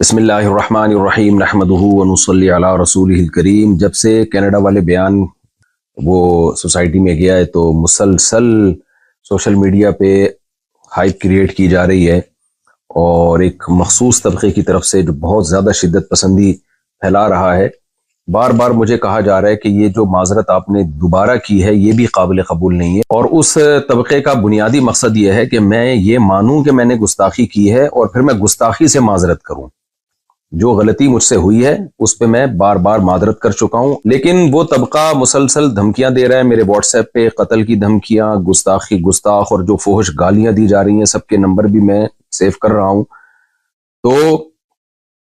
بسم اللہ الرحمن الرحیم نحمدہ ونصلی علی رسولہ الکریم۔ جب سے کینیڈا والے بیان وہ سوسائٹی میں گیا ہے تو مسلسل سوشل میڈیا پہ ہائپ کریٹ کی جا رہی ہے اور ایک مخصوص طبقے کی طرف سے جو بہت زیادہ شدت پسندی پھیلا رہا ہے۔ بار بار مجھے کہا جا رہا ہے کہ یہ جو معذرت آپ نے دوبارہ کی ہے یہ بھی قابل قبول نہیں ہے، اور اس طبقے کا بنیادی مقصد یہ ہے کہ میں یہ مانوں کہ میں نے گستاخی کی ہے اور پھر میں گستاخی سے معذرت کروں۔ جو غلطی مجھ سے ہوئی ہے اس پہ میں بار بار معذرت کر چکا ہوں، لیکن وہ طبقہ مسلسل دھمکیاں دے رہا ہے میرے واٹس ایپ پہ، قتل کی دھمکیاں، گستاخ اور جو فحش گالیاں دی جا رہی ہیں سب کے نمبر بھی میں سیو کر رہا ہوں۔ تو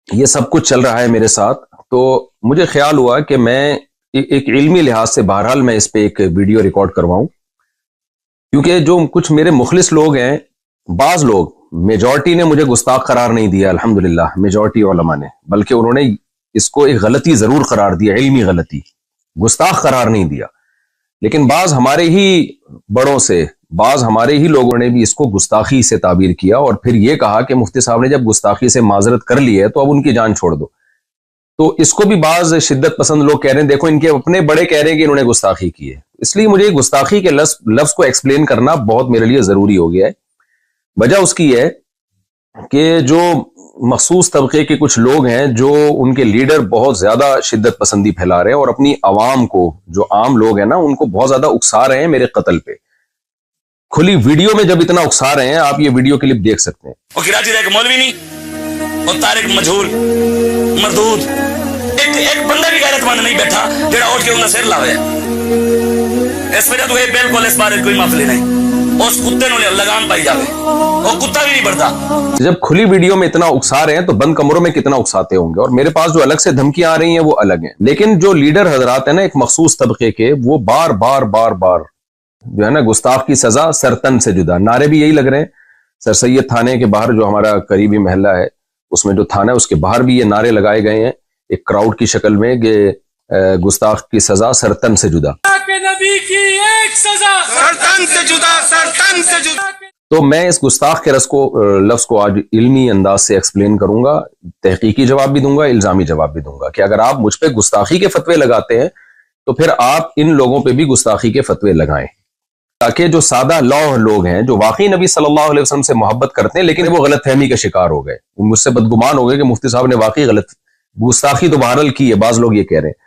یہ سب کچھ چل رہا ہے میرے ساتھ، تو مجھے خیال ہوا کہ میں ایک علمی لحاظ سے بہرحال میں اس پہ ایک ویڈیو ریکارڈ کرواؤں، کیونکہ جو کچھ میرے مخلص لوگ ہیں، بعض لوگ، میجورٹی نے مجھے گستاخ قرار نہیں دیا الحمدللہ، میجورٹی علماء نے، بلکہ انہوں نے اس کو ایک غلطی ضرور قرار دیا، علمی غلطی، گستاخ قرار نہیں دیا۔ لیکن بعض ہمارے ہی بڑوں سے، بعض ہمارے ہی لوگوں نے بھی اس کو گستاخی سے تعبیر کیا اور پھر یہ کہا کہ مفتی صاحب نے جب گستاخی سے معذرت کر لی ہے تو اب ان کی جان چھوڑ دو۔ تو اس کو بھی بعض شدت پسند لوگ کہہ رہے ہیں دیکھو ان کے اپنے بڑے کہہ رہے ہیں کہ انہوں نے گستاخی کی ہے، اس لیے مجھے گستاخی کے لفظ کو ایکسپلین کرنا بہت میرے لیے ضروری ہو گیا ہے۔ وجہ اس کی ہے کہ جو مخصوص طبقے کے کچھ لوگ ہیں جو ان کے لیڈر بہت زیادہ شدت پسندی پھیلا رہے ہیں اور اپنی عوام کو، جو عام لوگ ہیں نا، ان کو بہت زیادہ اکسا رہے ہیں میرے قتل پہ۔ کھلی ویڈیو میں جب اتنا اکسا رہے ہیں، آپ یہ ویڈیو کلپ دیکھ سکتے ہیں۔ وہ کراچی کا ایک مولوی نہیں اور طارق مجہول مردود، ایک بندہ بھی غیرت مند نہیں بیٹھا جڑا اٹھ کے انہاں سر لاوے۔ اس وجہ تو یہ بالکل اس بارے کوئی معافی نہیں، اس کتے نو لگام پائی جاوے، وہ کتا بھی نہیں بڑھتا۔ جب کھلی ویڈیو میں اتنا اکسا رہے ہیں تو بند کمروں میں کتنا اکساتے ہوں گے، اور میرے پاس جو الگ سے دھمکیاں آ رہی ہیں وہ الگ ہیں۔ لیکن جو لیڈر حضرات ہیں نا ایک مخصوص طبقے کے، وہ بار بار جو ہے نا گستاخ کی سزا سرتن سے جدا، نعرے بھی یہی لگ رہے ہیں۔ سر سید تھانے کے باہر جو ہمارا قریبی محلہ ہے، اس میں جو تھانہ ہے اس کے باہر بھی یہ نعرے لگائے گئے ہیں ایک کراؤڈ کی شکل میں کہ گستاخ کی سزا سرتن سے جدا، نبی کی ایک سزا سرتن سے جدا، سرتن سے جدا۔ تو میں اس گستاخ کے لفظ کو آج علمی انداز سے ایکسپلین کروں گا، تحقیقی جواب بھی دوں گا، الزامی جواب بھی دوں گا کہ اگر آپ مجھ پہ گستاخی کے فتوے لگاتے ہیں تو پھر آپ ان لوگوں پہ بھی گستاخی کے فتوے لگائیں، تاکہ جو سادہ لوح لوگ ہیں جو واقعی نبی صلی اللہ علیہ وسلم سے محبت کرتے ہیں لیکن وہ غلط فہمی کا شکار ہو گئے، وہ مجھ سے بدگمان ہو گئے کہ مفتی صاحب نے واقعی غلط گستاخی تو بہرحال کی ہے، بعض لوگ یہ کہہ رہے ہیں،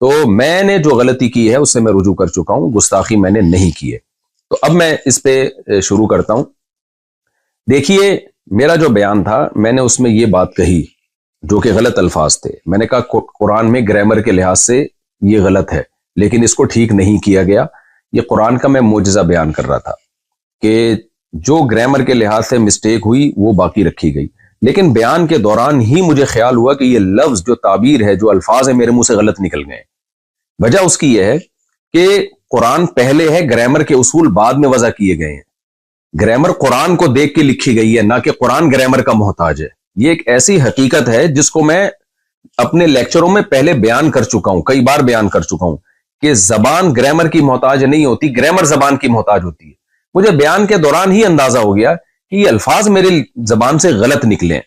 تو میں نے جو غلطی کی ہے اس سے میں رجوع کر چکا ہوں، گستاخی میں نے نہیں کی ہے۔ تو اب میں اس پہ شروع کرتا ہوں۔ دیکھیے میرا جو بیان تھا، میں نے اس میں یہ بات کہی جو کہ غلط الفاظ تھے۔ میں نے کہا قرآن میں گرامر کے لحاظ سے یہ غلط ہے، لیکن اس کو ٹھیک نہیں کیا گیا۔ یہ قرآن کا میں معجزہ بیان کر رہا تھا کہ جو گرامر کے لحاظ سے مسٹیک ہوئی وہ باقی رکھی گئی، لیکن بیان کے دوران ہی مجھے خیال ہوا کہ یہ لفظ، جو تعبیر ہے، جو الفاظ ہیں، میرے منہ سے غلط نکل گئے۔ وجہ اس کی یہ ہے کہ قرآن پہلے ہے، گرامر کے اصول بعد میں وضع کیے گئے ہیں۔ گرامر قرآن کو دیکھ کے لکھی گئی ہے، نہ کہ قرآن گرامر کا محتاج ہے۔ یہ ایک ایسی حقیقت ہے جس کو میں اپنے لیکچروں میں پہلے بیان کر چکا ہوں، کئی بار بیان کر چکا ہوں کہ زبان گرامر کی محتاج نہیں ہوتی، گرامر زبان کی محتاج ہوتی ہے۔ مجھے بیان کے دوران ہی اندازہ ہو گیا کہ یہ الفاظ میرے زبان سے غلط نکلے ہیں،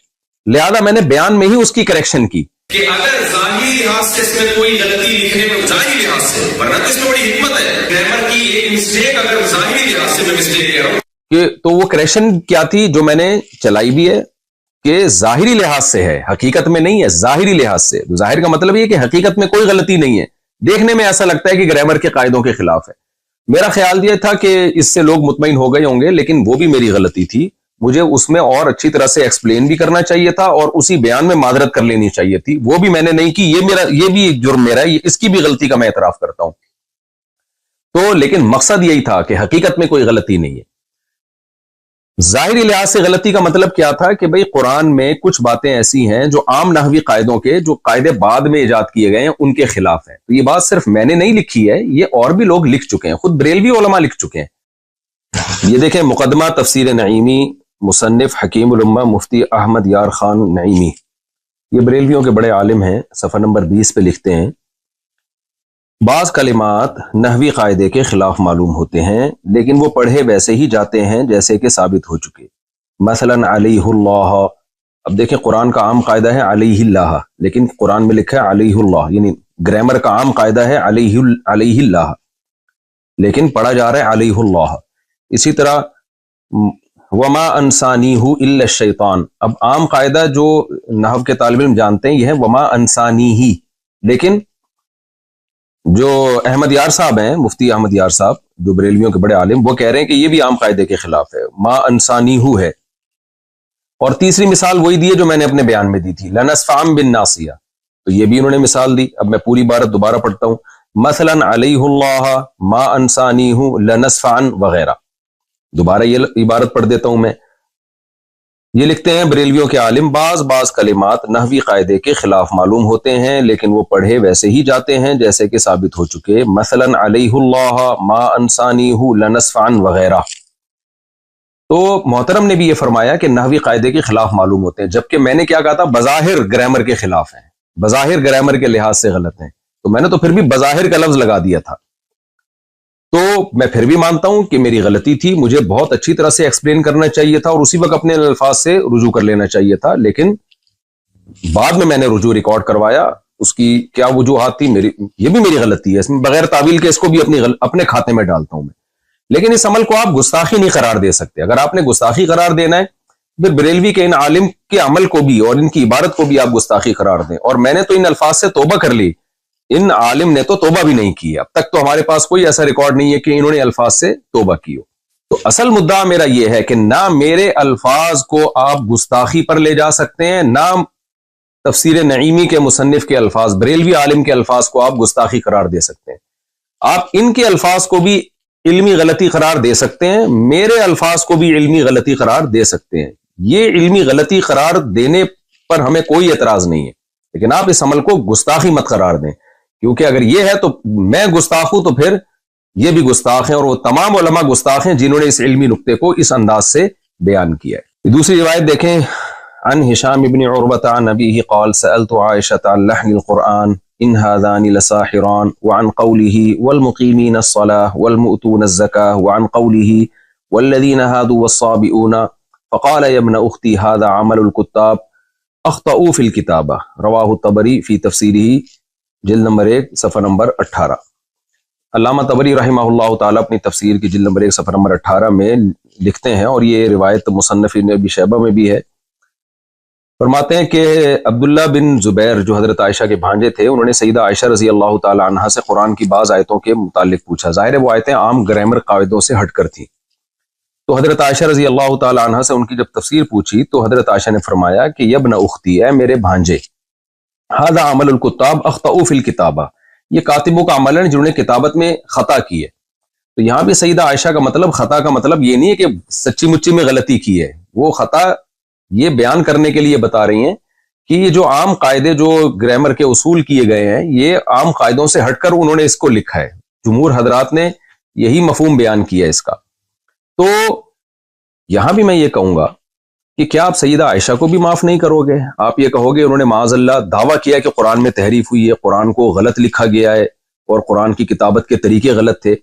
لہذا میں نے بیان میں ہی اس کی کریکشن کی کہ اگر ظاہری لحاظ سے اس میں کوئی غلطی لکھنے میں، ظاہری لحاظ سے، ورنہ اس میں بڑی حکمت ہے، گرامر کی ایک مسٹیک اگر ظاہری لحاظ سے میں مسٹیک کہہ رہا ہوں کہ تو وہ کریکشن کیا تھی جو میں نے چلائی بھی ہے کہ ظاہری لحاظ سے ہے، حقیقت میں نہیں ہے، ظاہری لحاظ سے۔ ظاہر کا مطلب یہ کہ حقیقت میں کوئی غلطی نہیں ہے، دیکھنے میں ایسا لگتا ہے کہ گرامر کے قاعدوں کے خلاف ہے۔ میرا خیال یہ تھا کہ اس سے لوگ مطمئن ہو گئے ہوں گے، لیکن وہ بھی میری غلطی تھی، مجھے اس میں اور اچھی طرح سے ایکسپلین بھی کرنا چاہیے تھا اور اسی بیان میں معذرت کر لینی چاہیے تھی، وہ بھی میں نے نہیں کی۔ یہ بھی ایک جرم میرا ہے، اس کی بھی غلطی کا میں اعتراف کرتا ہوں۔ تو لیکن مقصد یہی تھا کہ حقیقت میں کوئی غلطی نہیں ہے۔ ظاہری لحاظ سے غلطی کا مطلب کیا تھا کہ بھئی قرآن میں کچھ باتیں ایسی ہیں جو عام نحوی قاعدوں کے، جو قاعدے بعد میں ایجاد کیے گئے ہیں، ان کے خلاف ہیں۔ تو یہ بات صرف میں نے نہیں لکھی ہے، یہ اور بھی لوگ لکھ چکے ہیں، خود بریلوی علماء لکھ چکے ہیں۔ یہ دیکھیں مقدمہ تفسیر نعیمی، مصنف حکیم الامہ مفتی احمد یار خان نعیمی، یہ بریلویوں کے بڑے عالم ہیں، صفحہ نمبر 20 پہ لکھتے ہیں، بعض کلمات نحوی قاعدے کے خلاف معلوم ہوتے ہیں لیکن وہ پڑھے ویسے ہی جاتے ہیں جیسے کہ ثابت ہو چکے۔ مثلا علیہ اللہ اب دیکھیں قرآن کا عام قاعدہ ہے علیہ اللہ، لیکن قرآن میں لکھا ہے علیہ اللہ، یعنی گرامر کا عام قاعدہ ہے علیہ اللہ، لیکن پڑھا جا رہا ہے علیہ اللہ۔ اسی طرح وما انسانیہ الا الشیطان، اب عام قاعدہ جو نحو کے طالب علم جانتے ہیں یہ ہے وما انسانیہ، لیکن جو احمد یار صاحب ہیں، مفتی احمد یار صاحب جو بریلویوں کے بڑے عالم، وہ کہہ رہے ہیں کہ یہ بھی عام قاعدے کے خلاف ہے، ما انسانیہ ہے۔ اور تیسری مثال وہی دی ہے جو میں نے اپنے بیان میں دی تھی، لنسفعن بالناصیہ، تو یہ بھی انہوں نے مثال دی۔ اب میں پوری عبارت دوبارہ پڑھتا ہوں، مثلا علیہ اللہ ما انسانیہ لنسفعن وغیرہ۔ دوبارہ یہ عبارت پڑھ دیتا ہوں میں۔ یہ لکھتے ہیں بریلویوں کے عالم، بعض کلمات نحوی قاعدے کے خلاف معلوم ہوتے ہیں لیکن وہ پڑھے ویسے ہی جاتے ہیں جیسے کہ ثابت ہو چکے، مثلا علیہ اللہ ما انسانیہ لنسفعن وغیرہ۔ تو محترم نے بھی یہ فرمایا کہ نحوی قاعدے کے خلاف معلوم ہوتے ہیں، جبکہ میں نے کیا کہا تھا، بظاہر گرامر کے خلاف ہیں، بظاہر گرامر کے لحاظ سے غلط ہیں، تو میں نے تو پھر بھی بظاہر کا لفظ لگا دیا تھا۔ تو میں پھر بھی مانتا ہوں کہ میری غلطی تھی، مجھے بہت اچھی طرح سے ایکسپلین کرنا چاہیے تھا اور اسی وقت اپنے الفاظ سے رجوع کر لینا چاہیے تھا، لیکن بعد میں نے رجوع ریکارڈ کروایا، اس کی کیا وجوہات تھی، یہ بھی میری غلطی ہے، اس میں بغیر تعویل کے اس کو بھی اپنے کھاتے میں ڈالتا ہوں میں۔ لیکن اس عمل کو آپ گستاخی نہیں قرار دے سکتے، اگر آپ نے گستاخی قرار دینا ہے پھر بریلوی کے ان عالم کے عمل کو بھی اور ان کی عبارت کو بھی آپ گستاخی قرار دیں۔ اور میں نے تو ان الفاظ سے توبہ کر لی، ان عالم نے تو توبہ بھی نہیں کی، اب تک تو ہمارے پاس کوئی ایسا ریکارڈ نہیں ہے کہ انہوں نے الفاظ سے توبہ کی ہو۔ تو اصل مدعا میرا یہ ہے کہ نہ میرے الفاظ کو آپ گستاخی پر لے جا سکتے ہیں، نہ تفسیر نعیمی کے مصنف کے الفاظ، بریلوی عالم کے الفاظ کو آپ گستاخی قرار دے سکتے ہیں۔ آپ ان کے الفاظ کو بھی علمی غلطی قرار دے سکتے ہیں، میرے الفاظ کو بھی علمی غلطی قرار دے سکتے ہیں، یہ علمی غلطی قرار دینے پر ہمیں کوئی اعتراض نہیں ہے، لیکن آپ اس عمل کو گستاخی مت قرار دیں، کیونکہ اگر یہ ہے تو میں گستاخ ہوں تو پھر یہ بھی گستاخ ہیں، اور وہ تمام علماء گستاخ ہیں جنہوں نے اس علمی نقطے کو اس انداز سے بیان کیا ہے۔ دوسری روایت دیکھیں، عن ہشام بن عروۃ عن ابیہ قال سألت عائشة عن لحن القرآن ان هذان لساحران وعن قوله والمقيمين الصلاة والمؤتون الزكاة وعن قوله والذين هادوا والصابئون فقال يا ابن اختي هذا عمل الكتاب اخطأوا في الكتابة، رواه الطبری فی تفسیرہ جلد نمبر 1 صفحہ نمبر 18۔ علامہ طبری رحمہ اللہ تعالیٰ اپنی تفسیر کی جلد نمبر 1 صفحہ نمبر 18 میں لکھتے ہیں، اور یہ روایت مصنف ابن ابی شیبہ میں بھی ہے، فرماتے ہیں کہ عبداللہ بن زبیر جو حضرت عائشہ کے بھانجے تھے، انہوں نے سیدہ عائشہ رضی اللہ تعالی عنہا سے قرآن کی بعض آیتوں کے متعلق پوچھا، ظاہر ہے وہ آیتیں عام گرامر قاعدوں سے ہٹ کر تھیں، تو حضرت عائشہ رضی اللہ تعالی عنہا سے ان کی جب تفسیر پوچھی تو حضرت عائشہ نے فرمایا کہ یا ابن اختی، اے میرے بھانجے، ھذا عمل الکتاب اخطأوا فی الکتابہ، یہ کاتبوں کا عمل ہے جنہوں نے کتابت میں خطا کی ہے۔ تو یہاں بھی سیدہ عائشہ کا مطلب، خطا کا مطلب یہ نہیں ہے کہ سچی مچی میں غلطی کی ہے، وہ خطا یہ بیان کرنے کے لیے بتا رہی ہیں کہ یہ جو عام قاعدے جو گرامر کے اصول کیے گئے ہیں، یہ عام قاعدوں سے ہٹ کر انہوں نے اس کو لکھا ہے، جمہور حضرات نے یہی مفہوم بیان کیا ہے اس کا۔ تو یہاں بھی میں یہ کہوں گا کہ کیا آپ سیدہ عائشہ کو بھی معاف نہیں کرو گے؟ آپ یہ کہو گے انہوں نے معاذ اللہ دعویٰ کیا کہ قرآن میں تحریف ہوئی ہے، قرآن کو غلط لکھا گیا ہے اور قرآن کی کتابت کے طریقے غلط تھے،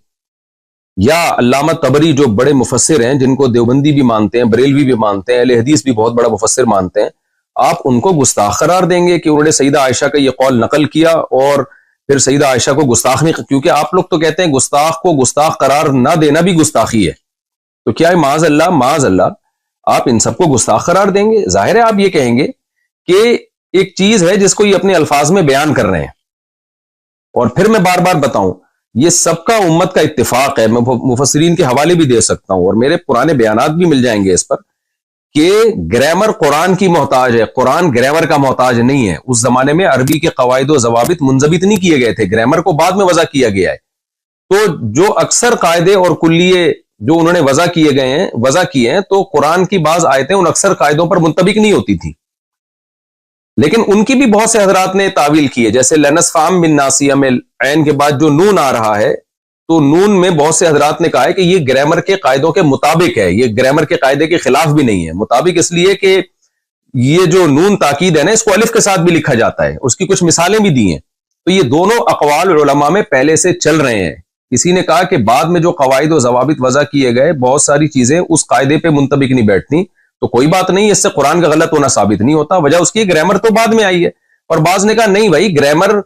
یا علامہ طبری جو بڑے مفسر ہیں جن کو دیوبندی بھی مانتے ہیں، بریلوی بھی مانتے ہیں، اہل حدیث بھی بہت بڑا مفسر مانتے ہیں، آپ ان کو گستاخ قرار دیں گے کہ انہوں نے سیدہ عائشہ کا یہ قول نقل کیا اور پھر سیدہ عائشہ کو گستاخ نہیں، کیونکہ آپ لوگ تو کہتے ہیں گستاخ کو گستاخ قرار نہ دینا بھی گستاخی ہے، تو کیا ہے معاذ اللہ آپ ان سب کو گستاخ قرار دیں گے؟ ظاہر ہے آپ یہ کہیں گے کہ ایک چیز ہے جس کو یہ اپنے الفاظ میں بیان کر رہے ہیں، اور پھر میں بار بار بتاؤں یہ سب کا امت کا اتفاق ہے، میں مفسرین کے حوالے بھی دے سکتا ہوں اور میرے پرانے بیانات بھی مل جائیں گے اس پر، کہ گرامر قرآن کی محتاج ہے، قرآن گرامر کا محتاج نہیں ہے۔ اس زمانے میں عربی کے قواعد و ضوابط منضبط نہیں کیے گئے تھے، گرامر کو بعد میں وضع کیا گیا ہے، تو جو اکثر قاعدے اور کلیے جو انہوں نے وضع کیے ہیں تو قرآن کی بعض آیتیں ان اکثر قاعدوں پر منطبق نہیں ہوتی تھی، لیکن ان کی بھی بہت سے حضرات نے تعویل کی ہے، جیسے لنسفعن بالناصیہ میں عین کے بعد جو نون آ رہا ہے، تو نون میں بہت سے حضرات نے کہا ہے کہ یہ گرامر کے قاعدوں کے مطابق ہے، یہ گرامر کے قاعدے کے خلاف بھی نہیں ہے، مطابق اس لیے کہ یہ جو نون تاکید ہے نا، اس کو الف کے ساتھ بھی لکھا جاتا ہے، اس کی کچھ مثالیں بھی دی ہیں، تو یہ دونوں اقوال علماء میں پہلے سے چل رہے ہیں۔ کسی نے کہا کہ بعد میں جو قواعد و ضوابط وضع کیے گئے، بہت ساری چیزیں اس قاعدے پہ منطبق نہیں بیٹھتی، تو کوئی بات نہیں، اس سے قرآن کا غلط ہونا ثابت نہیں ہوتا، وجہ اس کی گرامر تو بعد میں آئی ہے۔ اور بعض نے کہا نہیں بھائی، گرامر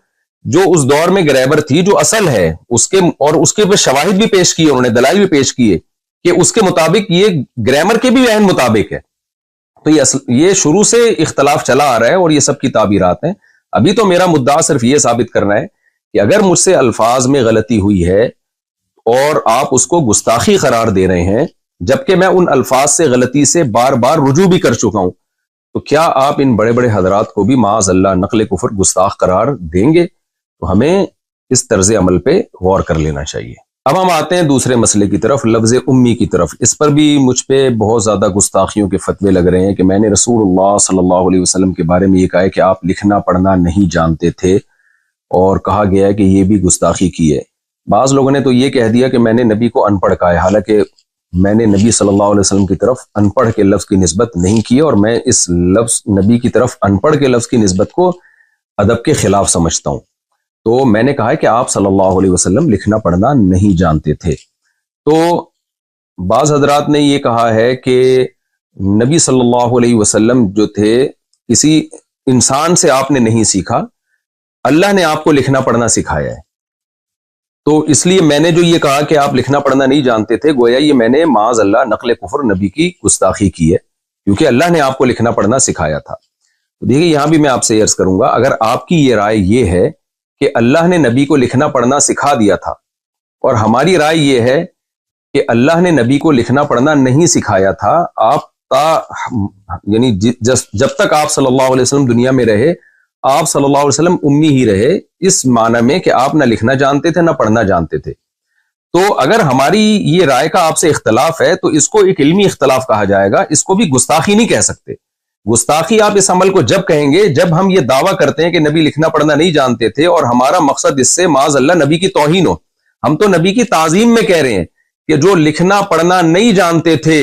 جو اس دور میں گرامر تھی، جو اصل ہے اس کے، اور اس کے پہ شواہد بھی پیش کیے، انہوں نے دلائل بھی پیش کیے کہ اس کے مطابق یہ گرامر کے بھی عین مطابق ہے۔ تو یہ شروع سے اختلاف چلا آ رہا ہے اور یہ سب کی تعبیرات ہیں۔ ابھی تو میرا مدعا صرف یہ ثابت کرنا ہے کہ اگر مجھ سے الفاظ میں غلطی ہوئی ہے اور آپ اس کو گستاخی قرار دے رہے ہیں، جبکہ میں ان الفاظ سے غلطی سے بار بار رجوع بھی کر چکا ہوں، تو کیا آپ ان بڑے بڑے حضرات کو بھی معاذ اللہ نقل کفر گستاخ قرار دیں گے؟ تو ہمیں اس طرز عمل پہ غور کر لینا چاہیے۔ اب ہم آتے ہیں دوسرے مسئلے کی طرف، لفظ امی کی طرف۔ اس پر بھی مجھ پہ بہت زیادہ گستاخیوں کے فتوے لگ رہے ہیں کہ میں نے رسول اللہ صلی اللہ علیہ وسلم کے بارے میں یہ کہا ہے کہ آپ لکھنا پڑھنا نہیں جانتے تھے، اور کہا گیا ہے کہ یہ بھی گستاخی کی ہے۔ بعض لوگوں نے تو یہ کہہ دیا کہ میں نے نبی کو ان پڑھ کہا ہے، حالانکہ میں نے نبی صلی اللہ علیہ وسلم کی طرف ان پڑھ کے لفظ کی نسبت نہیں کی، اور میں اس لفظ نبی کی طرف ان پڑھ کے لفظ کی نسبت کو ادب کے خلاف سمجھتا ہوں۔ تو میں نے کہا ہے کہ آپ صلی اللہ علیہ وسلم لکھنا پڑھنا نہیں جانتے تھے۔ تو بعض حضرات نے یہ کہا ہے کہ نبی صلی اللہ علیہ وسلم جو تھے، کسی انسان سے آپ نے نہیں سیکھا، اللہ نے آپ کو لکھنا پڑھنا سکھایا ہے۔ تو اس لیے میں نے جو یہ کہا کہ آپ لکھنا پڑھنا نہیں جانتے تھے، گویا یہ میں نے معاذ اللہ نقل کفر نبی کی گستاخی کی ہے، کیونکہ اللہ نے آپ کو لکھنا پڑھنا سکھایا تھا۔ دیکھیے یہاں بھی میں آپ سے عرض کروں گا، اگر آپ کی یہ رائے یہ ہے کہ اللہ نے نبی کو لکھنا پڑھنا سکھا دیا تھا، اور ہماری رائے یہ ہے کہ اللہ نے نبی کو لکھنا پڑھنا نہیں سکھایا تھا، آپ یعنی جب تک آپ صلی اللہ علیہ وسلم دنیا میں رہے، آپ صلی اللہ علیہ وسلم امی ہی رہے، اس معنی میں کہ آپ نہ لکھنا جانتے تھے نہ پڑھنا جانتے تھے۔ تو اگر ہماری یہ رائے کا آپ سے اختلاف ہے تو اس کو ایک علمی اختلاف کہا جائے گا، اس کو بھی گستاخی نہیں کہہ سکتے۔ گستاخی آپ اس عمل کو جب کہیں گے جب ہم یہ دعویٰ کرتے ہیں کہ نبی لکھنا پڑھنا نہیں جانتے تھے، اور ہمارا مقصد اس سے معاذ اللہ نبی کی توہین ہو۔ ہم تو نبی کی تعظیم میں کہہ رہے ہیں کہ جو لکھنا پڑھنا نہیں جانتے تھے،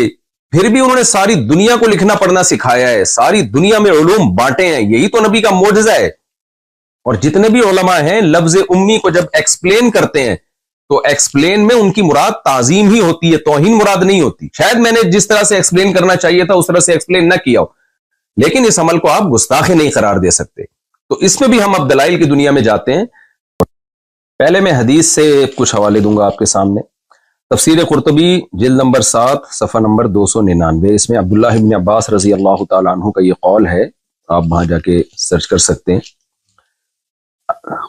پھر بھی انہوں نے ساری دنیا کو لکھنا پڑھنا سکھایا ہے، ساری دنیا میں علوم بانٹے ہیں، یہی تو نبی کا معجزہ ہے۔ اور جتنے بھی علماء ہیں لفظ امی کو جب ایکسپلین کرتے ہیں تو ایکسپلین میں ان کی مراد تعظیم ہی ہوتی ہے، توہین مراد نہیں ہوتی۔ شاید میں نے جس طرح سے ایکسپلین کرنا چاہیے تھا اس طرح سے ایکسپلین نہ کیا ہو، لیکن اس عمل کو آپ گستاخی نہیں قرار دے سکتے۔ تو اس میں بھی ہم اب دلائل کی دنیا میں جاتے ہیں۔ پہلے میں حدیث سے کچھ حوالے دوں گا آپ کے سامنے۔ تفسیر قرطبی جلد نمبر 7 صفحہ نمبر 299، اس میں عبداللہ ابن عباس رضی اللہ تعالیٰ عنہ کا یہ قول ہے، آپ وہاں جا کے سرچ کر سکتے ہیں۔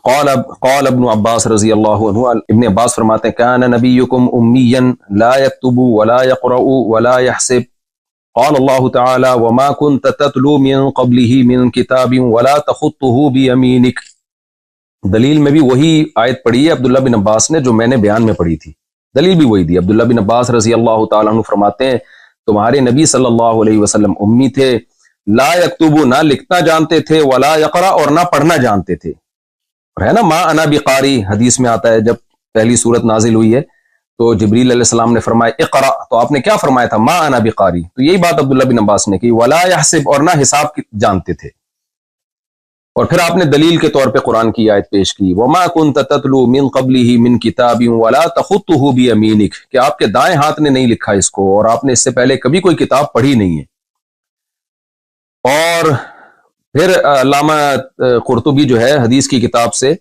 قال ابن عباس رضی اللہ عنہ، ابن عباس فرماتے ہیں کان نبیکم امیا لا یکتب ولا یقرأ ولا یحسب، قال اللہ تعالی وما كنت تتلو من قبله من کتاب ولا تخطه بیمینک۔ دلیل میں بھی وہی آیت پڑھی ہے عبداللہ بن عباس نے جو میں نے بیان میں پڑھی تھی، دلیل بھی وہی دی۔ عبداللہ بن عباس رضی اللہ تعالیٰ عنہ فرماتے ہیں تمہارے نبی صلی اللہ علیہ وسلم امی تھے، لا یکتبو نہ لکھنا جانتے تھے، ولا یقرأ اور نہ پڑھنا جانتے تھے۔ اور ہے نا ما انا بقاری، حدیث میں آتا ہے جب پہلی سورت نازل ہوئی ہے تو جبریل علیہ السلام نے فرمایا اقرأ، تو آپ نے کیا فرمایا تھا؟ ما انا بقاری۔ تو یہی بات عبداللہ بن عباس نے کی، ولا یحسب اور نہ حساب جانتے تھے۔ اور پھر آپ نے دلیل کے طور پہ قرآن کی آیت پیش کی، وما كنت تتلو من قبله من کتاب ولا تخطه بیمینک، کہ آپ کے دائیں ہاتھ نے نہیں لکھا اس کو، اور آپ نے اس سے پہلے کبھی کوئی کتاب پڑھی نہیں ہے۔ اور پھر علامہ قرطبی جو ہے حدیث کی کتاب سے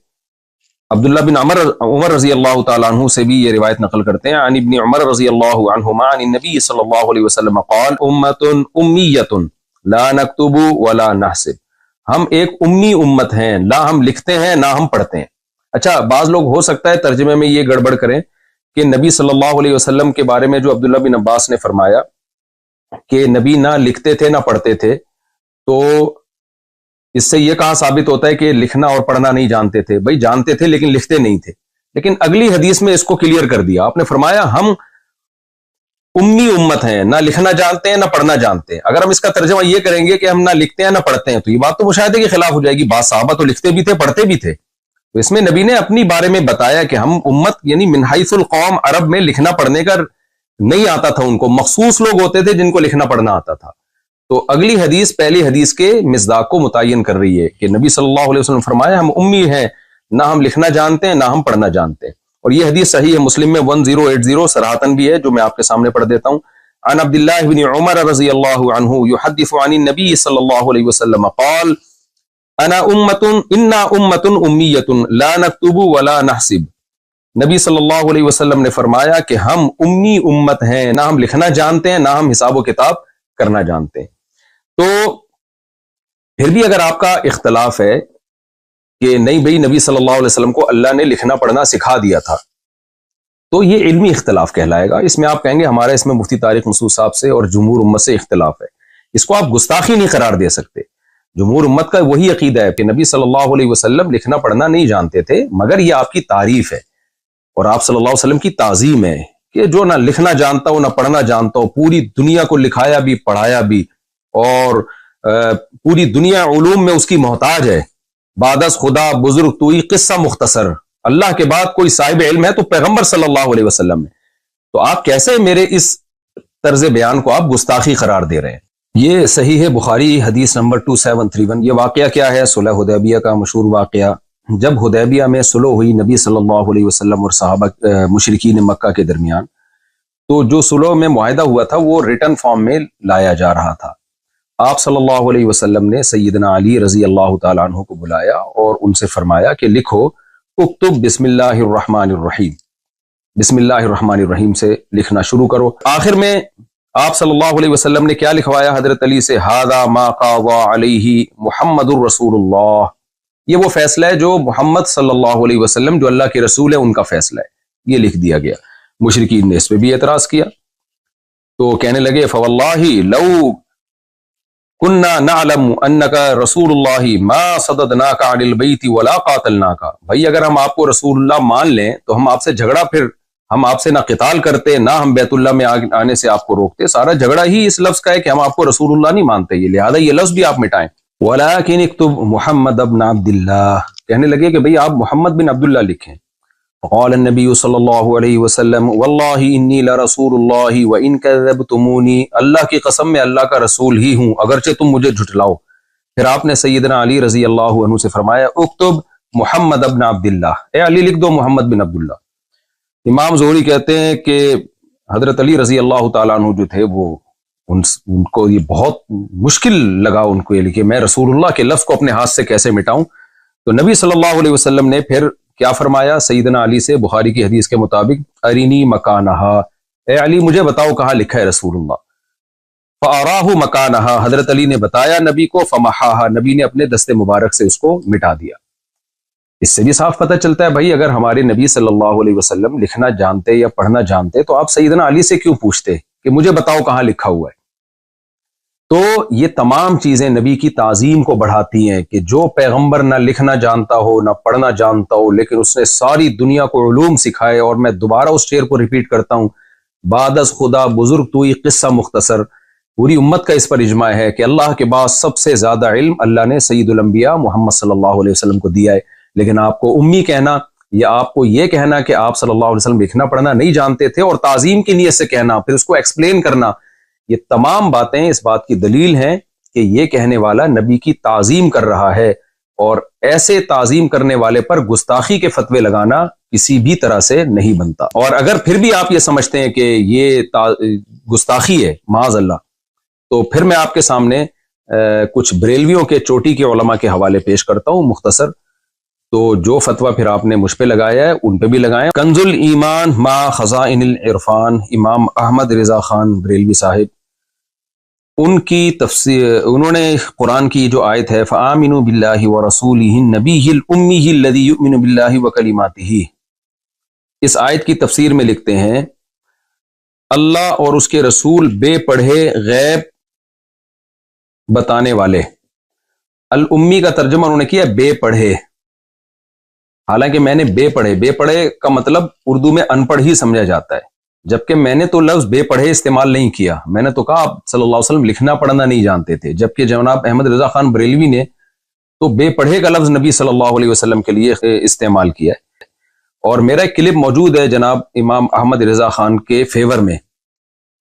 عبداللہ بن عمر رضی اللہ تعالیٰ عنہ سے بھی یہ روایت نقل کرتے ہیں، عن ابن عمر رضی اللہ عنہما عن النبی صلی اللہ علیہ وسلم قال امت امیت لا نکتب ولا نحسب، ہم ایک امی امت ہیں، نہ ہم لکھتے ہیں نہ ہم پڑھتے ہیں۔ اچھا، بعض لوگ ہو سکتا ہے ترجمے میں یہ گڑبڑ کریں کہ نبی صلی اللہ علیہ وسلم کے بارے میں جو عبداللہ بن عباس نے فرمایا کہ نبی نہ لکھتے تھے نہ پڑھتے تھے، تو اس سے یہ کہاں ثابت ہوتا ہے کہ لکھنا اور پڑھنا نہیں جانتے تھے؟ بھائی جانتے تھے لیکن لکھتے نہیں تھے۔ لیکن اگلی حدیث میں اس کو کلیئر کر دیا، آپ نے فرمایا ہم امی امت ہیں، نہ لکھنا جانتے ہیں نہ پڑھنا جانتے ہیں۔ اگر ہم اس کا ترجمہ یہ کریں گے کہ ہم نہ لکھتے ہیں نہ پڑھتے ہیں تو یہ بات تو مشاہدے کے خلاف ہو جائے گی۔ بعض صحابہ تو لکھتے بھی تھے پڑھتے بھی تھے، تو اس میں نبی نے اپنی بارے میں بتایا کہ ہم امت یعنی من حیث القوم، عرب میں لکھنا پڑھنے کا نہیں آتا تھا ان کو، مخصوص لوگ ہوتے تھے جن کو لکھنا پڑھنا آتا تھا۔ تو اگلی حدیث پہلی حدیث کے مصداق کو متعین کر رہی ہے کہ نبی صلی اللہ علیہ وسلم فرمایا ہم امی ہیں، نہ ہم لکھنا جانتے ہیں نہ ہم پڑھنا جانتے ہیں۔ اور یہ حدیث صحیح ہے، مسلم میں 1080 صراحتاً بھی ہے، جو میں آپ کے سامنے پڑھ دیتا ہوں۔ عن عبد الله بن عمر رضي الله عنه يحدث عن النبي صلى الله عليه وسلم قال انا امة امیۃ لا نكتب ولا نحسب. نبی صلی اللہ علیہ وسلم نے فرمایا کہ ہم امی امت ہیں، نہ ہم لکھنا جانتے ہیں نہ ہم حساب و کتاب کرنا جانتے ہیں. تو پھر بھی اگر آپ کا اختلاف ہے کہ نہیں بھئی نبی صلی اللہ علیہ وسلم کو اللہ نے لکھنا پڑھنا سکھا دیا تھا، تو یہ علمی اختلاف کہلائے گا. اس میں آپ کہیں گے ہمارے اس میں مفتی طارق مسعود صاحب سے اور جمہور امت سے اختلاف ہے. اس کو آپ گستاخی نہیں قرار دے سکتے. جمہور امت کا وہی عقیدہ ہے کہ نبی صلی اللہ علیہ وسلم لکھنا پڑھنا نہیں جانتے تھے، مگر یہ آپ کی تعریف ہے اور آپ صلی اللہ علیہ وسلم کی تعظیم ہے کہ جو نہ لکھنا جانتا ہو نہ پڑھنا جانتا ہو، پوری دنیا کو لکھایا بھی پڑھایا بھی، اور پوری دنیا علوم میں اس کی محتاج ہے. بعد از خدا بزرگ توئی قصہ مختصر، اللہ کے بعد کوئی صاحب علم ہے تو پیغمبر صلی اللہ علیہ وسلم ہے. تو آپ کیسے میرے اس طرز بیان کو آپ گستاخی قرار دے رہے ہیں؟ یہ صحیح ہے بخاری حدیث نمبر 2731. یہ واقعہ کیا ہے؟ صلح حدیبیہ کا مشہور واقعہ. جب حدیبیہ میں صلح ہوئی نبی صلی اللہ علیہ وسلم اور صحابہ مشرکین مکہ کے درمیان، تو جو صلح میں معاہدہ ہوا تھا وہ ریٹن فارم میں لایا جا رہا تھا. آپ صلی اللہ علیہ وسلم نے سیدنا علی رضی اللہ تعالیٰ عنہ کو بلایا اور ان سے فرمایا کہ لکھو اکتب بسم اللہ الرحمن الرحیم، بسم اللہ الرحمن الرحیم سے لکھنا شروع کرو. آخر میں آپ صلی اللہ علیہ وسلم نے کیا لکھوایا حضرت علی سے؟ ھذا ما قضى علیہ محمد الرسول اللہ. یہ وہ فیصلہ ہے جو محمد صلی اللہ علیہ وسلم جو اللہ کے رسول ہے ان کا فیصلہ ہے. یہ لکھ دیا گیا. مشرکین نے اس پہ بھی اعتراض کیا تو کہنے لگے فواللہ لو کننا نعلم انک رسول اللہ ما صددناک عن البیت ولا قاتلناک. بھائی اگر ہم آپ کو رسول اللہ مان لیں تو ہم آپ سے جھگڑا، پھر ہم آپ سے نہ قتال کرتے نہ ہم بیت اللہ میں آنے سے آپ کو روکتے. سارا جھگڑا ہی اس لفظ کا ہے کہ ہم آپ کو رسول اللہ نہیں مانتے، یہ لہذا یہ لفظ بھی آپ مٹائیں. ولیکن اکتب محمد ابن عبد اللہ. کہنے لگے کہ بھئی آپ محمد بن عبداللہ لکھیں. قال النبی صلی اللہ علیہ وسلم واللہ انی لرسول اللہ وان کذبتمونی. اللہ کی قسم میں اللہ کا رسول ہی ہوں اگرچہ تم مجھے جھٹلاؤ. پھر آپ نے سیدنا علی رضی اللہ عنہ سے فرمایا اکتب محمد ابن عبداللہ. اے علی لکھ دو محمد بن عبداللہ. امام زہری کہتے ہیں کہ حضرت علی رضی اللہ تعالیٰ عنہ جو تھے وہ ان کو یہ بہت مشکل لگا ان کو یہ لکھے میں رسول اللہ کے لفظ کو اپنے ہاتھ سے کیسے مٹاؤں. تو نبی صلی اللہ علیہ وسلم نے پھر کیا فرمایا سیدنا علی سے؟ بخاری کی حدیث کے مطابق ارینی مکانہا، اے علی مجھے بتاؤ کہاں لکھا ہے رسول اللہ. فاراہ مکانہا، حضرت علی نے بتایا نبی کو. فمحاہا، نبی نے اپنے دست مبارک سے اس کو مٹا دیا. اس سے بھی صاف پتہ چلتا ہے بھائی اگر ہمارے نبی صلی اللہ علیہ وسلم لکھنا جانتے یا پڑھنا جانتے تو آپ سیدنا علی سے کیوں پوچھتے کہ مجھے بتاؤ کہاں لکھا ہوا ہے. تو یہ تمام چیزیں نبی کی تعظیم کو بڑھاتی ہیں کہ جو پیغمبر نہ لکھنا جانتا ہو نہ پڑھنا جانتا ہو لیکن اس نے ساری دنیا کو علوم سکھائے. اور میں دوبارہ اس شعر کو ریپیٹ کرتا ہوں، بعد از خدا بزرگ توئی قصہ مختصر. پوری امت کا اس پر اجماع ہے کہ اللہ کے بعد سب سے زیادہ علم اللہ نے سید الانبیاء محمد صلی اللہ علیہ وسلم کو دیا ہے. لیکن آپ کو امی کہنا یا آپ کو یہ کہنا کہ آپ صلی اللہ علیہ وسلم لکھنا پڑھنا نہیں جانتے تھے اور تعظیم کی نیت سے کہنا، پھر اس کو ایکسپلین کرنا، یہ تمام باتیں اس بات کی دلیل ہیں کہ یہ کہنے والا نبی کی تعظیم کر رہا ہے. اور ایسے تعظیم کرنے والے پر گستاخی کے فتوے لگانا کسی بھی طرح سے نہیں بنتا. اور اگر پھر بھی آپ یہ سمجھتے ہیں کہ یہ گستاخی ہے معاذ اللہ، تو پھر میں آپ کے سامنے کچھ بریلویوں کے چوٹی کے علماء کے حوالے پیش کرتا ہوں مختصر. تو جو فتویٰ پھر آپ نے مجھ پہ لگایا ہے ان پہ بھی لگائیں. کنز الایمان ما خزائن العرفان، امام احمد رضا خان بریلوی صاحب، ان کی تفسیر، انہوں نے قرآن کی جو آیت ہے فآمنوا باللہ ورسولہ النبی الامی الذی یؤمن باللہ وکلماتہ، اس آیت کی تفسیر میں لکھتے ہیں اللہ اور اس کے رسول بے پڑھے غیب بتانے والے. الامی کا ترجمہ انہوں نے کیا بے پڑھے، حالانکہ میں نے بے پڑھے کا مطلب اردو میں ان پڑھ ہی سمجھا جاتا ہے، جبکہ میں نے تو لفظ بے پڑھے استعمال نہیں کیا. میں نے تو کہا آپ صلی اللہ علیہ وسلم لکھنا پڑھنا نہیں جانتے تھے، جبکہ جناب احمد رضا خان بریلوی نے تو بے پڑھے کا لفظ نبی صلی اللہ علیہ وسلم کے لیے استعمال کیا ہے. اور میرا ایک کلپ موجود ہے جناب امام احمد رضا خان کے فیور میں،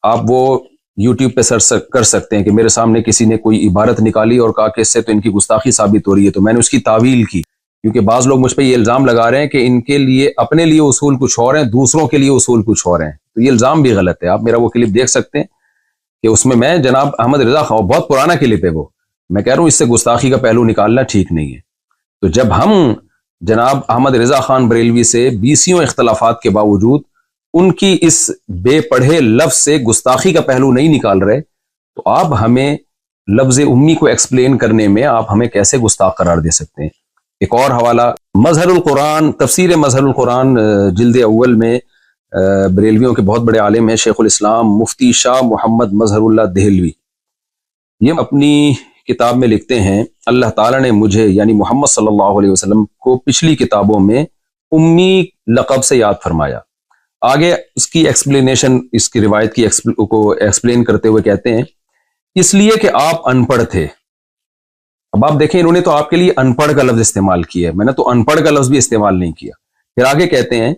آپ وہ یوٹیوب پہ سرچ کر سکتے ہیں کہ میرے سامنے کسی نے کوئی عبارت نکالی اور کہا کہ اس سے تو ان کی گستاخی ثابت ہو رہی ہے، تو میں نے اس کی تعویل کی. کیونکہ بعض لوگ مجھ پہ یہ الزام لگا رہے ہیں کہ ان کے لیے اپنے لیے اصول کچھ اور ہیں، دوسروں کے لیے اصول کچھ اور ہیں، تو یہ الزام بھی غلط ہے. آپ میرا وہ کلپ دیکھ سکتے ہیں. کہ اس میں میں جناب احمد رضا خان، بہت پرانا کلپ ہے وہ، میں کہہ رہا ہوں اس سے گستاخی کا پہلو نکالنا ٹھیک نہیں ہے. تو جب ہم جناب احمد رضا خان بریلوی سے بیسیوں اختلافات کے باوجود ان کی اس بے پڑھے لفظ سے گستاخی کا پہلو نہیں نکال رہے، تو آپ ہمیں لفظ امی کو ایکسپلین کرنے میں آپ ہمیں کیسے گستاخ قرار دے سکتے ہیں؟ ایک اور حوالہ، مظہر القرآن، تفسیر مظہر القرآن جلد اول میں بریلویوں کے بہت بڑے عالم ہیں شیخ الاسلام مفتی شاہ محمد مظہر اللہ دہلوی، یہ اپنی کتاب میں لکھتے ہیں اللہ تعالیٰ نے مجھے یعنی محمد صلی اللہ علیہ وسلم کو پچھلی کتابوں میں امی لقب سے یاد فرمایا. آگے اس کی ایکسپلینیشن، اس کی روایت کی کو ایکسپلین کرتے ہوئے کہتے ہیں اس لیے کہ آپ ان پڑھ تھے. اب آپ دیکھیں انہوں نے تو آپ کے لیے ان پڑھ کا لفظ استعمال کیا ہے، میں نے تو ان پڑھ کا لفظ بھی استعمال نہیں کیا. پھر آگے کہتے ہیں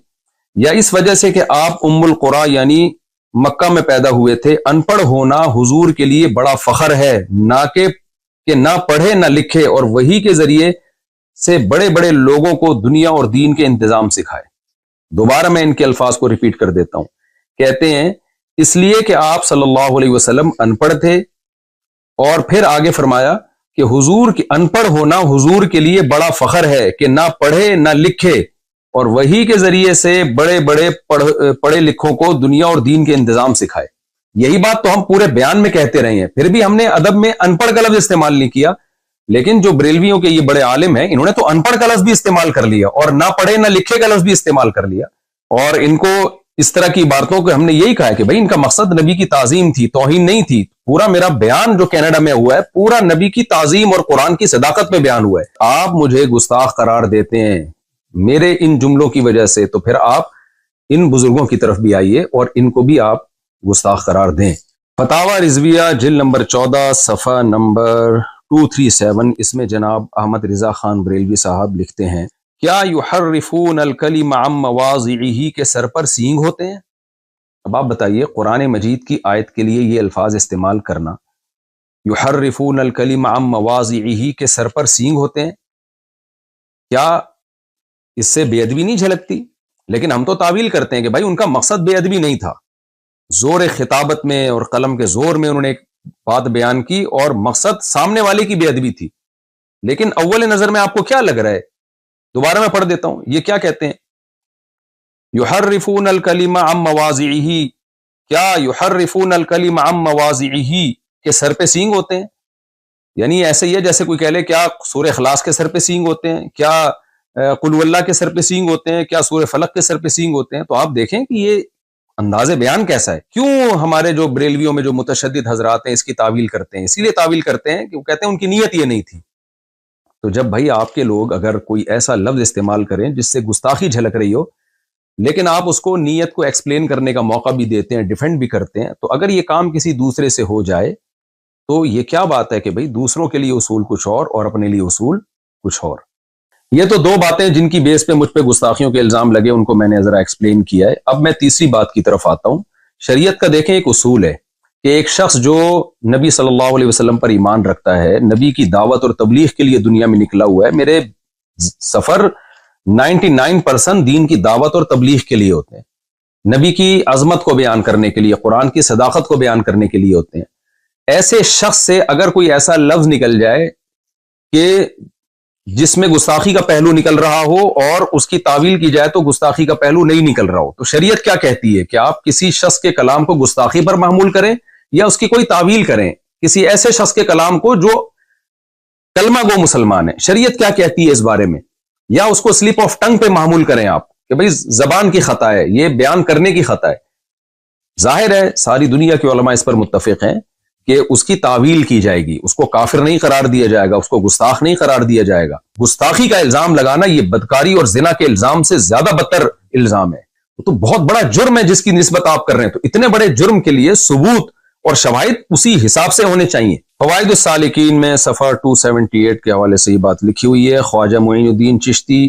یا اس وجہ سے کہ آپ ام القریٰ یعنی مکہ میں پیدا ہوئے تھے، ان پڑھ ہونا حضور کے لیے بڑا فخر ہے، نہ کہ نہ پڑھے نہ لکھے اور وہی کے ذریعے سے بڑے بڑے لوگوں کو دنیا اور دین کے انتظام سکھائے. دوبارہ میں ان کے الفاظ کو ریپیٹ کر دیتا ہوں. کہتے ہیں اس لیے کہ آپ صلی اللہ علیہ وسلم ان پڑھ تھے، اور پھر آگے فرمایا کہ حضور کی ان پڑھ ہونا حضور کے لیے بڑا فخر ہے کہ نہ پڑھے نہ لکھے اور وہی کے ذریعے سے بڑے بڑے پڑھے لکھوں کو دنیا اور دین کے انتظام سکھائے. یہی بات تو ہم پورے بیان میں کہتے رہے ہیں، پھر بھی ہم نے ادب میں ان پڑھ کا لفظ استعمال نہیں کیا. لیکن جو بریلویوں کے یہ بڑے عالم ہیں انہوں نے تو ان پڑھ کا لفظ بھی استعمال کر لیا اور نہ پڑھے نہ لکھے کا لفظ بھی استعمال کر لیا. اور ان کو اس طرح کی باتوں کو ہم نے یہی کہا ہے کہ بھائی ان کا مقصد نبی کی تعظیم تھی، توہین نہیں تھی. پورا میرا بیان جو کینیڈا میں ہوا ہے پورا نبی کی تعظیم اور قرآن کی صداقت میں بیان ہوا ہے. آپ مجھے گستاخ قرار دیتے ہیں میرے ان جملوں کی وجہ سے، تو پھر آپ ان بزرگوں کی طرف بھی آئیے اور ان کو بھی آپ گستاخ قرار دیں. فتاوی رضویہ جلد نمبر 14 صفحہ نمبر 237، اس میں جناب احمد رضا خان بریلوی صاحب لکھتے ہیں کیا یحرفون الکلم عن مواضعہ کے سر پر سینگ ہوتے ہیں؟ اب آپ بتائیے قرآن مجید کی آیت کے لیے یہ الفاظ استعمال کرنا، یحرفون الکلم عن مواضعہ کے سر پر سینگ ہوتے ہیں، کیا اس سے بے ادبی نہیں جھلکتی؟ لیکن ہم تو تعویل کرتے ہیں کہ بھائی ان کا مقصد بے ادبی نہیں تھا، زور خطابت میں اور قلم کے زور میں انہوں نے ایک بات بیان کی اور مقصد سامنے والے کی بے ادبی تھی. لیکن اول نظر میں آپ کو کیا لگ رہا ہے؟ دوبارہ میں پڑھ دیتا ہوں، یہ کیا کہتے ہیں یحرفون الکلم عن مواضعہ، کیا یحرفون الکلم عن مواضعہ کے سر پہ سینگ ہوتے ہیں؟ یعنی ایسے ہی ہے جیسے کوئی کہہ لے کیا سورہ اخلاص کے سر پہ سینگ ہوتے ہیں، کیا قل اللہ کے سر پہ سینگ ہوتے ہیں، کیا سورہ فلق کے سر پہ سینگ ہوتے ہیں. تو آپ دیکھیں کہ یہ انداز بیان کیسا ہے. کیوں ہمارے جو بریلویوں میں جو متشدد حضرات ہیں اس کی تعویل کرتے ہیں؟ اسی لیے تعویل کرتے ہیں کہ وہ کہتے ہیں ان کی نیت یہ نہیں تھی. تو جب بھائی آپ کے لوگ اگر کوئی ایسا لفظ استعمال کریں جس سے گستاخی جھلک رہی ہو، لیکن آپ اس کو نیت کو ایکسپلین کرنے کا موقع بھی دیتے ہیں، ڈیفینڈ بھی کرتے ہیں، تو اگر یہ کام کسی دوسرے سے ہو جائے تو یہ کیا بات ہے کہ بھائی دوسروں کے لیے اصول کچھ اور اپنے لیے اصول کچھ اور. یہ تو دو باتیں جن کی بیس پہ مجھ پہ گستاخیوں کے الزام لگے، ان کو میں نے ذرا ایکسپلین کیا ہے. اب میں تیسری بات کی طرف آتا ہوں. شریعت کا دیکھیں ایک اصول ہے کہ ایک شخص جو نبی صلی اللہ علیہ وسلم پر ایمان رکھتا ہے، نبی کی دعوت اور تبلیغ کے لیے دنیا میں نکلا ہوا ہے. میرے سفر 99% دین کی دعوت اور تبلیغ کے لیے ہوتے ہیں، نبی کی عظمت کو بیان کرنے کے لیے، قرآن کی صداقت کو بیان کرنے کے لیے ہوتے ہیں. ایسے شخص سے اگر کوئی ایسا لفظ نکل جائے کہ جس میں گستاخی کا پہلو نکل رہا ہو اور اس کی تعویل کی جائے تو گستاخی کا پہلو نہیں نکل رہا ہو، تو شریعت کیا کہتی ہے کہ آپ کسی شخص کے کلام کو گستاخی پر محمول کریں یا اس کی کوئی تعویل کریں، کسی ایسے شخص کے کلام کو جو کلمہ گو مسلمان ہے. شریعت کیا کہتی ہے اس بارے میں؟ یا اس کو سلپ آف ٹنگ پہ محمول کریں آپ کہ بھئی زبان کی خطا ہے، یہ بیان کرنے کی خطا ہے. ظاہر ہے ساری دنیا کے علماء اس پر متفق ہیں کہ اس کی تعویل کی جائے گی، اس کو کافر نہیں قرار دیا جائے گا، اس کو گستاخ نہیں قرار دیا جائے گا. گستاخی کا الزام لگانا یہ بدکاری اور زنا کے الزام سے زیادہ بدتر الزام ہے. وہ تو بہت بڑا جرم ہے جس کی نسبت آپ کر رہے ہیں. تو اتنے بڑے جرم کے لیے ثبوت اور شواہد اسی حساب سے ہونے چاہیے. فوائد السالکین میں صفحہ 278 کے حوالے سے یہ بات لکھی ہوئی ہے. خواجہ معین الدین چشتی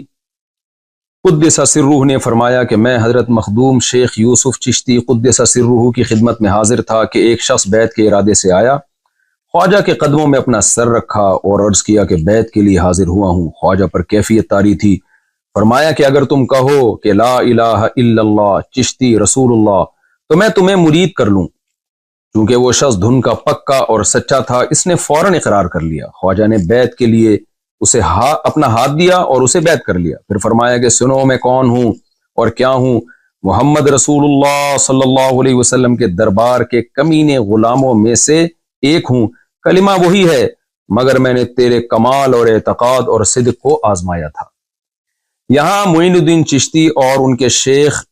قدس سرہ نے فرمایا کہ میں حضرت مخدوم شیخ یوسف چشتی قدس سرہ کی خدمت میں حاضر تھا کہ ایک شخص بیعت کے ارادے سے آیا. خواجہ کے قدموں میں اپنا سر رکھا اور عرض کیا کہ بیعت کے لیے حاضر ہوا ہوں. خواجہ پر کیفیت طاری تھی. فرمایا کہ اگر تم کہو کہ لا الہ الا اللہ چشتی رسول اللہ تو میں تمہیں مرید کر لوں. چونکہ وہ شخص دھن کا پکا اور سچا تھا، اس نے فوراً اقرار کر لیا۔ خواجہ نے بیعت کے لیے اسے اپنا ہاتھ دیا اور اسے بیعت کر لیا۔ پھر فرمایا کہ سنو میں کون ہوں اور کیا ہوں، محمد رسول اللہ صلی اللہ علیہ وسلم کے دربار کے کمینے غلاموں میں سے ایک ہوں۔ کلمہ وہی ہے، مگر میں نے تیرے کمال اور اعتقاد اور صدق کو آزمایا تھا۔ یہاں معین الدین چشتی اور ان کے شیخ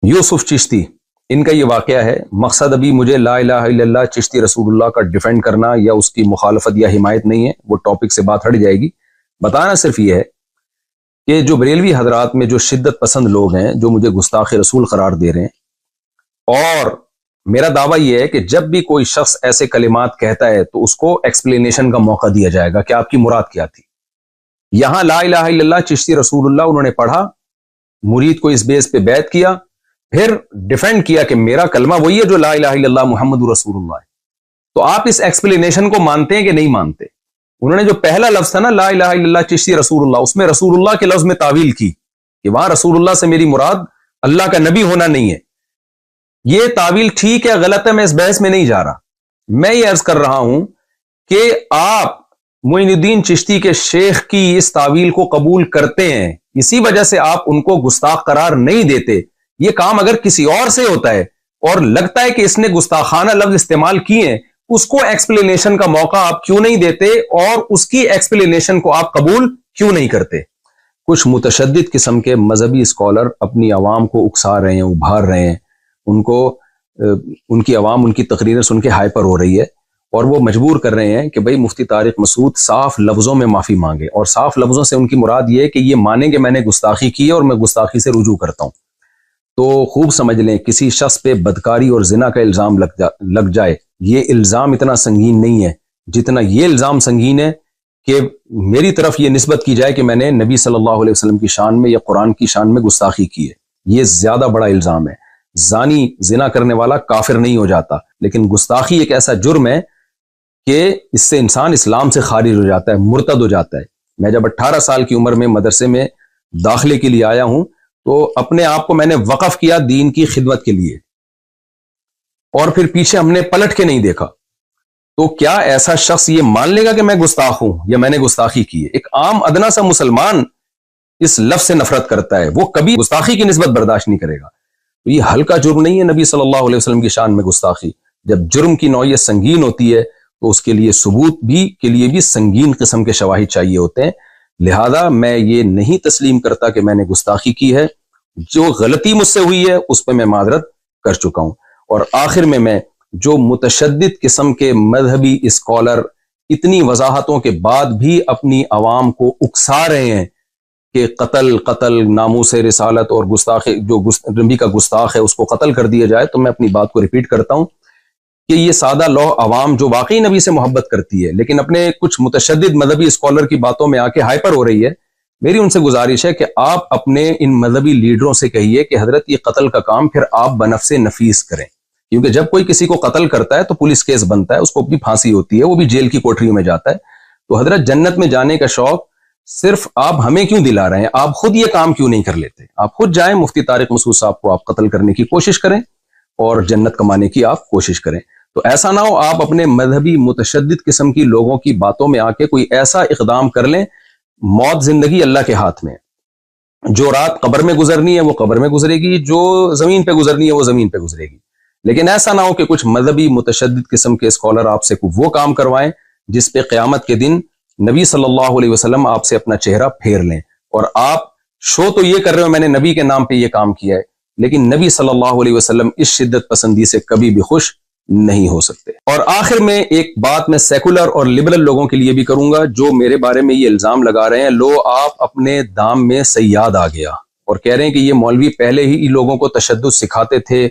یوسف چشتی، ان کا یہ واقعہ ہے۔ مقصد ابھی مجھے لا الہ الا اللہ چشتی رسول اللہ کا ڈیفینڈ کرنا یا اس کی مخالفت یا حمایت نہیں ہے، وہ ٹاپک سے بات ہٹ جائے گی۔ بتانا صرف یہ ہے کہ جو بریلوی حضرات میں جو شدت پسند لوگ ہیں، جو مجھے گستاخ رسول قرار دے رہے ہیں، اور میرا دعویٰ یہ ہے کہ جب بھی کوئی شخص ایسے کلمات کہتا ہے تو اس کو ایکسپلینیشن کا موقع دیا جائے گا کہ آپ کی مراد کیا تھی۔ یہاں لا الہ الا اللہ چشتی رسول اللہ انہوں نے پڑھا، مرید کو اس بیس پہ بیعت کیا، پھر ڈیفینڈ کیا کہ میرا کلمہ وہی ہے جو لا الہ الا اللہ محمد رسول اللہ ہے۔ تو آپ اس ایکسپلینیشن کو مانتے ہیں کہ نہیں مانتے؟ انہوں نے جو پہلا لفظ تھا نا لا الہ الا اللہ چشتی رسول اللہ، اس میں رسول اللہ کے لفظ میں تعویل کی کہ وہاں رسول اللہ سے میری مراد اللہ کا نبی ہونا نہیں ہے۔ یہ تعویل ٹھیک ہے غلط ہے، میں اس بحث میں نہیں جا رہا۔ میں یہ عرض کر رہا ہوں کہ آپ معین الدین چشتی کے شیخ کی اس تعویل کو قبول کرتے ہیں، اسی وجہ سے آپ ان کو گستاخ قرار نہیں دیتے۔ یہ کام اگر کسی اور سے ہوتا ہے اور لگتا ہے کہ اس نے گستاخانہ لفظ استعمال کیے ہیں، اس کو ایکسپلینیشن کا موقع آپ کیوں نہیں دیتے اور اس کی ایکسپلینیشن کو آپ قبول کیوں نہیں کرتے؟ کچھ متشدد قسم کے مذہبی اسکالر اپنی عوام کو اکسا رہے ہیں، ابھار رہے ہیں، ان کی عوام ان کی تقریریں سن کے ہائپر ہو رہی ہے، اور وہ مجبور کر رہے ہیں کہ بھئی مفتی طارق مسعود صاف لفظوں میں معافی مانگے، اور صاف لفظوں سے ان کی مراد یہ ہے کہ یہ مانیں کہ میں نے گستاخی کی ہے اور میں گستاخی سے رجوع کرتا ہوں۔ تو خوب سمجھ لیں، کسی شخص پہ بدکاری اور زنا کا الزام لگ جائے، یہ الزام اتنا سنگین نہیں ہے جتنا یہ الزام سنگین ہے کہ میری طرف یہ نسبت کی جائے کہ میں نے نبی صلی اللہ علیہ وسلم کی شان میں یا قرآن کی شان میں گستاخی کی ہے۔ یہ زیادہ بڑا الزام ہے۔ زانی زنا کرنے والا کافر نہیں ہو جاتا، لیکن گستاخی ایک ایسا جرم ہے کہ اس سے انسان اسلام سے خارج ہو جاتا ہے، مرتد ہو جاتا ہے۔ میں جب 18 سال کی عمر میں مدرسے میں داخلے کے لیے آیا ہوں تو اپنے آپ کو میں نے وقف کیا دین کی خدمت کے لیے، اور پھر پیچھے ہم نے پلٹ کے نہیں دیکھا۔ تو کیا ایسا شخص یہ مان لے گا کہ میں گستاخ ہوں یا میں نے گستاخی کی ہے؟ ایک عام ادنا سا مسلمان اس لفظ سے نفرت کرتا ہے، وہ کبھی گستاخی کی نسبت برداشت نہیں کرے گا۔ تو یہ ہلکا جرم نہیں ہے نبی صلی اللہ علیہ وسلم کی شان میں گستاخی۔ جب جرم کی نوعیت سنگین ہوتی ہے تو اس کے لیے ثبوت کے لیے بھی سنگین قسم کے شواہد چاہیے ہوتے ہیں۔ لہذا میں یہ نہیں تسلیم کرتا کہ میں نے گستاخی کی ہے۔ جو غلطی مجھ سے ہوئی ہے اس پہ میں معذرت کر چکا ہوں۔ اور آخر میں جو متشدد قسم کے مذہبی اسکالر اتنی وضاحتوں کے بعد بھی اپنی عوام کو اکسا رہے ہیں کہ قتل ناموس رسالت اور گستاخی، جو نبی کا گستاخ ہے اس کو قتل کر دیا جائے، تو میں اپنی بات کو ریپیٹ کرتا ہوں کہ یہ سادہ لوح عوام جو واقعی نبی سے محبت کرتی ہے لیکن اپنے کچھ متشدد مذہبی اسکالر کی باتوں میں آ کے ہائپر ہو رہی ہے، میری ان سے گزارش ہے کہ آپ اپنے ان مذہبی لیڈروں سے کہیے کہ حضرت یہ قتل کا کام پھر آپ بنفس نفیس کریں، کیونکہ جب کوئی کسی کو قتل کرتا ہے تو پولیس کیس بنتا ہے، اس کو بھی پھانسی ہوتی ہے، وہ بھی جیل کی کوٹریوں میں جاتا ہے۔ تو حضرت جنت میں جانے کا شوق صرف آپ ہمیں کیوں دلا رہے ہیں؟ آپ خود یہ کام کیوں نہیں کر لیتے؟ آپ خود جائیں، مفتی طارق مسعود صاحب کو آپ قتل کرنے کی کوشش کریں اور جنت کمانے کی آپ کوشش کریں۔ تو ایسا نہ ہو آپ اپنے مذہبی متشدد قسم کی لوگوں کی باتوں میں آ کے کوئی ایسا اقدام کر لیں۔ موت زندگی اللہ کے ہاتھ میں، جو رات قبر میں گزرنی ہے وہ قبر میں گزرے گی، جو زمین پہ گزرنی ہے وہ زمین پہ گزرے گی۔ لیکن ایسا نہ ہو کہ کچھ مذہبی متشدد قسم کے اسکالر آپ سے وہ کام کروائیں جس پہ قیامت کے دن نبی صلی اللہ علیہ وسلم آپ سے اپنا چہرہ پھیر لیں، اور آپ شو تو یہ کر رہے ہو میں نے نبی کے نام پہ یہ کام کیا ہے، لیکن نبی صلی اللہ علیہ وسلم اس شدت پسندی سے کبھی بھی خوش نہیں ہو سکتے۔ اور آخر میں ایک بات میں سیکولر اور لبرل لوگوں کے لیے بھی کروں گا جو میرے بارے میں یہ الزام لگا رہے ہیں، لو آپ اپنے دام میں سیاد آ گیا، اور کہہ رہے ہیں کہ یہ مولوی پہلے ہی لوگوں کو تشدد سکھاتے تھے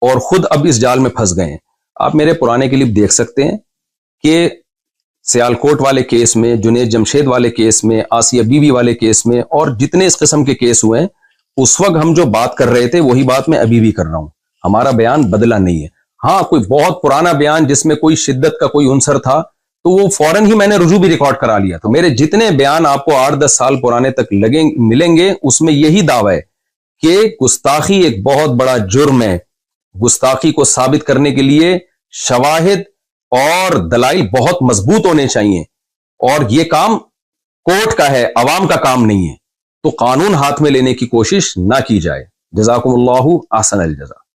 اور خود اب اس جال میں پھنس گئے ہیں۔ آپ میرے پرانے کلپ دیکھ سکتے ہیں کہ سیالکوٹ والے کیس میں، جنید جمشید والے کیس میں، آسیہ بی بی والے کیس میں، اور جتنے اس قسم کے کیس ہوئے ہیں، اس وقت ہم جو بات کر رہے تھے وہی بات میں ابھی بھی کر رہا ہوں۔ ہمارا بیان بدلا نہیں ہے۔ ہاں کوئی بہت پرانا بیان جس میں کوئی شدت کا کوئی عنصر تھا تو وہ فوراً ہی میں نے رجوع بھی ریکارڈ کرا لیا۔ تو میرے جتنے بیان آپ کو 8-10 سال پرانے تک ملیں گے، اس میں یہی دعویٰ ہے کہ گستاخی ایک بہت بڑا جرم ہے، گستاخی کو ثابت کرنے کے لیے شواہد اور دلائل بہت مضبوط ہونے چاہیے، اور یہ کام کورٹ کا ہے، عوام کا کام نہیں ہے، تو قانون ہاتھ میں لینے کی کوشش نہ کی جائے۔ جزاکم اللہ احسن الجزا۔